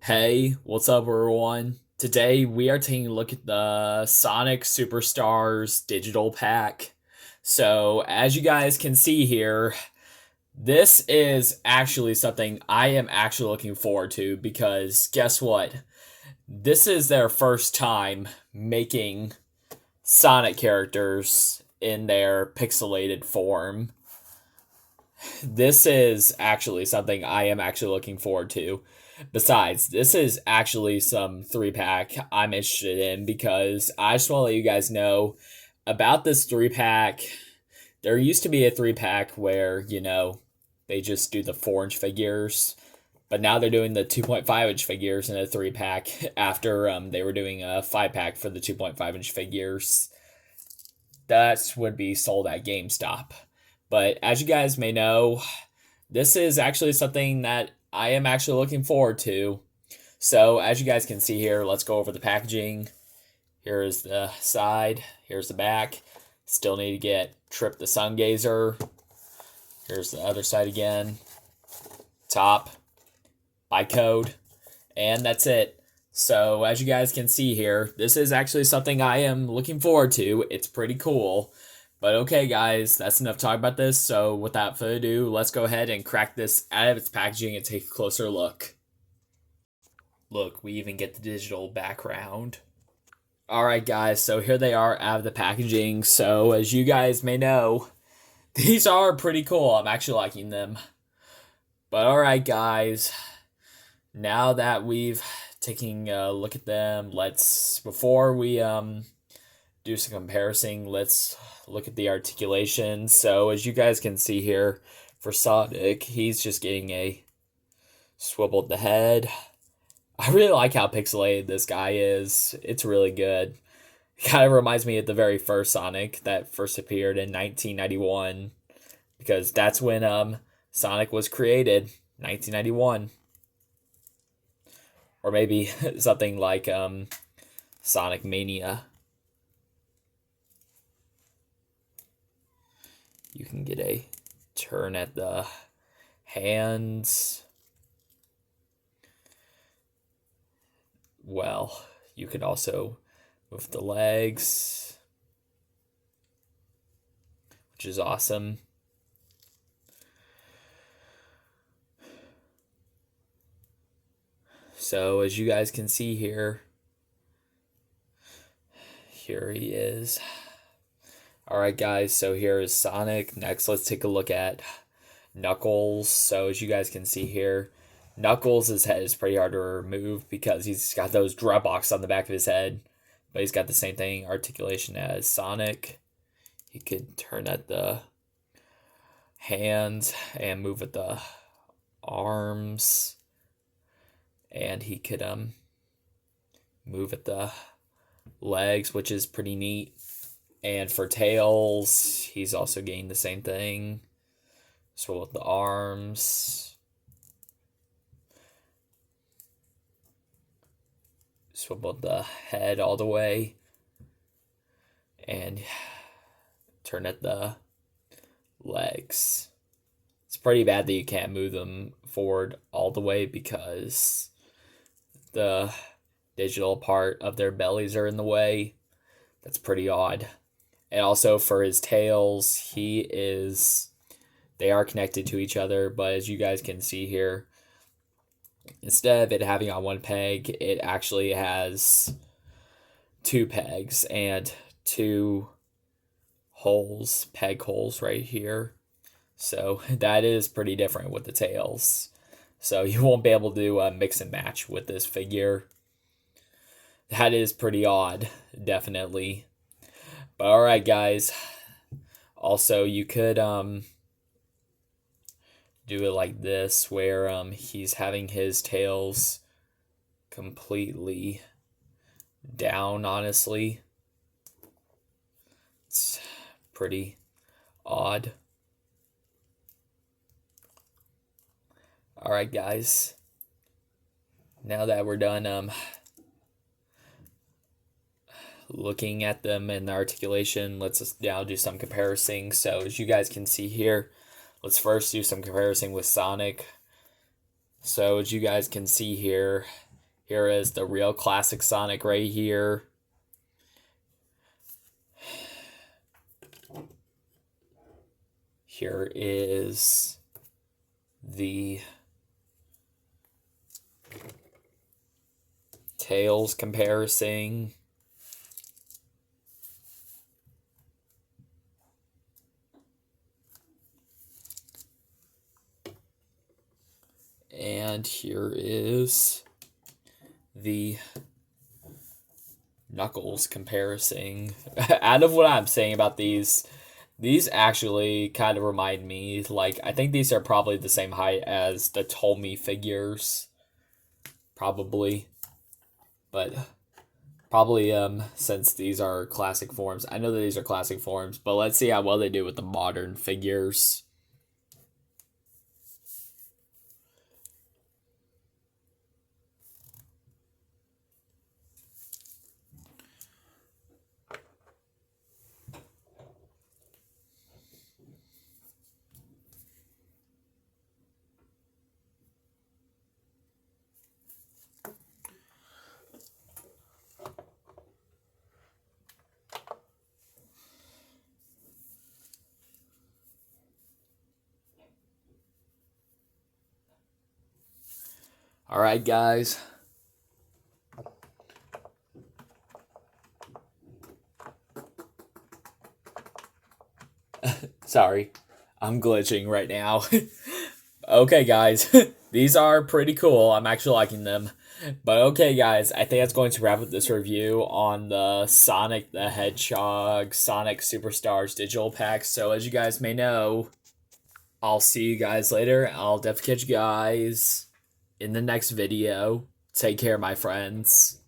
Hey, what's up, everyone? Today we are taking a look at the Sonic Superstars digital pack. So, as you guys can see here, this is actually something I am actually looking forward to because guess what? This is their first time making Sonic characters in their pixelated form. This is actually something I am actually looking forward to. Besides, this is actually some three pack I'm interested in because I just want to let you guys know about this three pack. There used to be a three pack where, they just do the 4-inch figures, but now they're doing the 2.5-inch figures in a three pack after they were doing a 5 pack for the 2.5-inch figures. That would be sold at GameStop. But as you guys may know, this is actually something that I am actually looking forward to. So, as you guys can see here, let's go over the packaging. Here is the side, here's the back. Still need to get Trip the Sun Gazer. Here's the other side again. Top, bytecode, and that's it. So, as you guys can see here, this is actually something I am looking forward to. It's pretty cool. But okay, guys, that's enough talk about this. So without further ado, let's go ahead and crack this out of its packaging and take a closer look. Look, we even get the digital background. Alright, guys, so here they are out of the packaging. So as you guys may know, these are pretty cool. I'm actually liking them. But alright, guys, now that we've taken a look at them, before we do some comparison, let's look at the articulation. So as you guys can see here, for Sonic, he's just getting a swiveled the head. I really like how pixelated this guy is. It's really good. It kind of reminds me of the very first Sonic that first appeared in 1991, because that's when Sonic was created, 1991. Or maybe something like Sonic Mania. You can get a turn at the hands. Well, you can also move the legs, which is awesome. So as you guys can see here he is. Alright, guys, so here is Sonic. Next, let's take a look at Knuckles. So as you guys can see here, Knuckles' head is pretty hard to remove because he's got those dreadlocks on the back of his head. But he's got the same thing, articulation, as Sonic. He could turn at the hands and move at the arms. And he could move at the legs, which is pretty neat. And for Tails, he's also gained the same thing. So with the arms. Swivel the head all the way. And turn at the legs. It's pretty bad that you can't move them forward all the way because the digital part of their bellies are in the way. That's pretty odd. And also for his tails, they are connected to each other, but as you guys can see here, instead of it having on one peg, it actually has 2 pegs and 2 holes, peg holes right here. So that is pretty different with the tails. So you won't be able to mix and match with this figure. That is pretty odd, definitely. But alright, guys. Also, you could do it like this, where he's having his tails completely down, honestly. It's pretty odd. Alright, guys. Now that we're done looking at them in the articulation, let's now do some comparison. So as you guys can see here, let's first do some comparison with Sonic. So as you guys can see here, Here is the real classic Sonic right here. Here is the Tails comparison. And here is the Knuckles comparison. Out of what I'm saying about these actually kind of remind me, like, I think these are probably the same height as the Tomy figures. Probably. But probably since these are classic forms. I know that these are classic forms, but let's see how well they do with the modern figures. Alright, guys. Sorry, I'm glitching right now. Okay, guys. These are pretty cool. I'm actually liking them. But okay, guys, I think that's going to wrap up this review on the Sonic the Hedgehog Sonic Superstars digital pack. So as you guys may know, I'll see you guys later. I'll definitely catch you guys in the next video. Take care, my friends.